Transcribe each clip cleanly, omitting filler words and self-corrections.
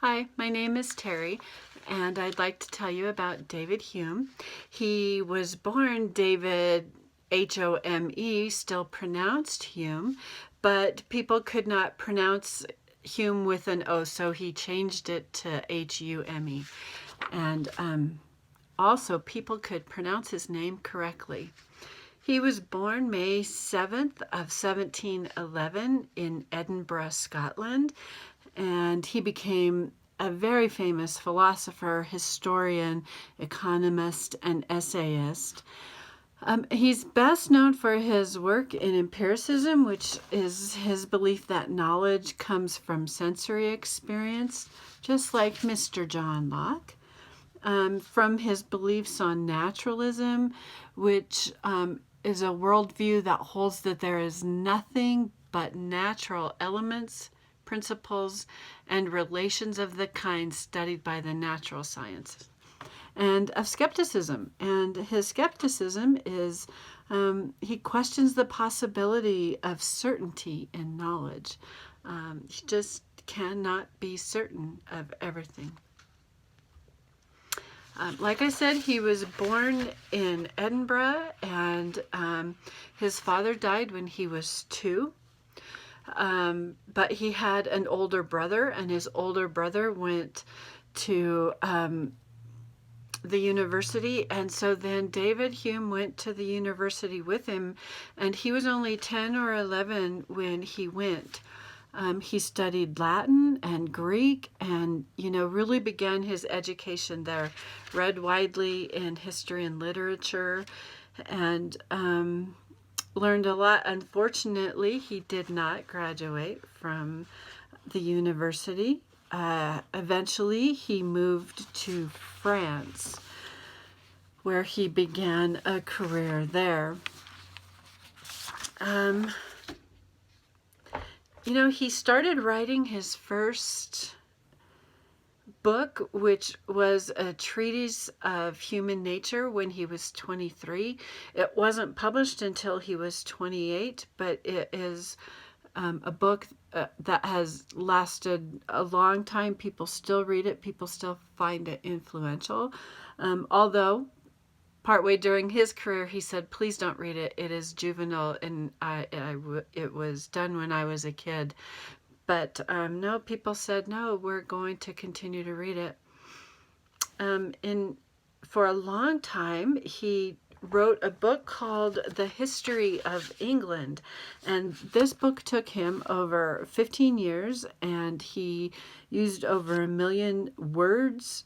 Hi, my name is Terry, and I'd like to tell you about David Hume. He was born David H-O-M-E, still pronounced Hume, but people could not pronounce Hume with an O, so he changed it to H-U-M-E. And also, people could pronounce his name correctly. He was born May 7th of 1711 in Edinburgh, Scotland, and he became a very famous philosopher, historian, economist, and essayist. He's best known for his work in empiricism, which is his belief that knowledge comes from sensory experience, just like Mr. John Locke. From his beliefs on naturalism, which is a worldview that holds that there is nothing but natural elements, principles, and relations of the kind studied by the natural sciences. And of skepticism. And his skepticism is he questions the possibility of certainty in knowledge. He just cannot be certain of everything. Like I said, he was born in Edinburgh, and his father died when he was 2. But he had an older brother, and his older brother went to the university, and so then David Hume went to the university with him, and he was only 10 or 11 when he went. He studied Latin and Greek and, really began his education there. Read widely in history and literature and learned a lot. Unfortunately, he did not graduate from the university. Eventually, he moved to France, where he began a career there. He started writing his first book, which was a treatise of human nature, when he was 23. It wasn't published until he was 28, but it is a book that has lasted a long time. People still read it. People still find it influential. Although partway during his career, he said, please don't read it. It is juvenile, and it was done when I was a kid. But no, people said, no, we're going to continue to read it. For a long time, he wrote a book called The History of England. And this book took him over 15 years, and he used over 1 million words.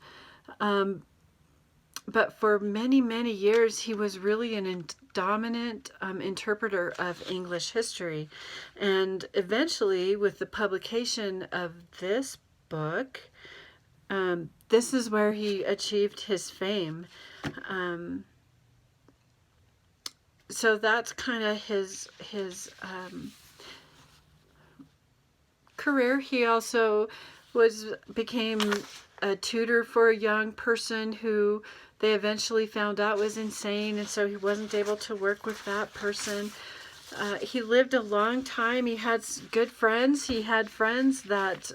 But for many, many years, he was really an dominant interpreter of English history. And eventually, with the publication of this book, this is where he achieved his fame. So that's kind of his career. He also became a tutor for a young person who they eventually found out was insane, and so he wasn't able to work with that person. He lived a long time. He had good friends. He had friends that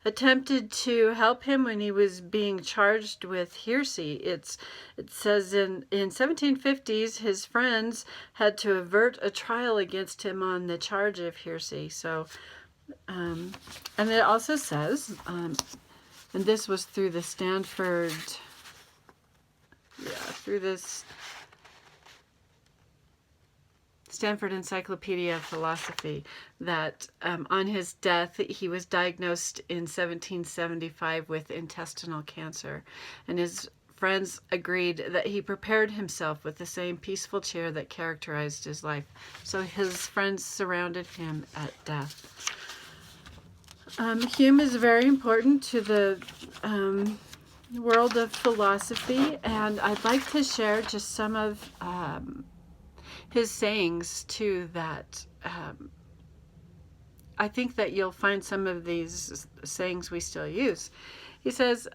attempted to help him when he was being charged with heresy. It says in 1750s, his friends had to avert a trial against him on the charge of heresy. So, and it also says, and this was through the Stanford Encyclopedia of Philosophy, that on his death, he was diagnosed in 1775 with intestinal cancer. And his friends agreed that he prepared himself with the same peaceful cheer that characterized his life. So his friends surrounded him at death. Hume is very important to the world of philosophy, and I'd like to share just some of his sayings too, that I think that you'll find some of these sayings we still use. He says,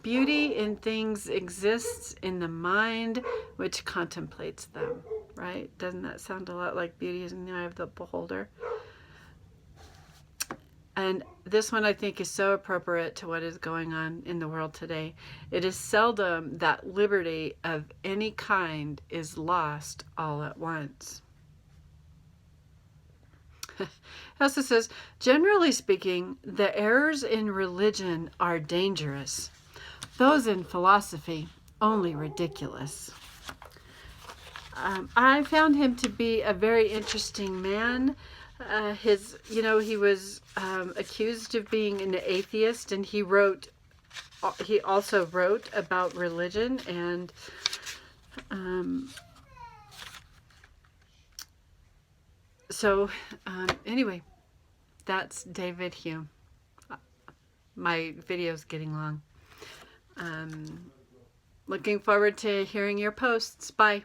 beauty in things exists in the mind which contemplates them, right? Doesn't that sound a lot like beauty is in the eye of the beholder? And this one I think is so appropriate to what is going on in the world today. It is seldom that liberty of any kind is lost all at once. It also says, generally speaking, the errors in religion are dangerous. Those in philosophy, only ridiculous. I found him to be a very interesting man. He was accused of being an atheist, and he also wrote about religion, and anyway, that's David Hume. My video's getting long. Looking forward to hearing your posts. Bye.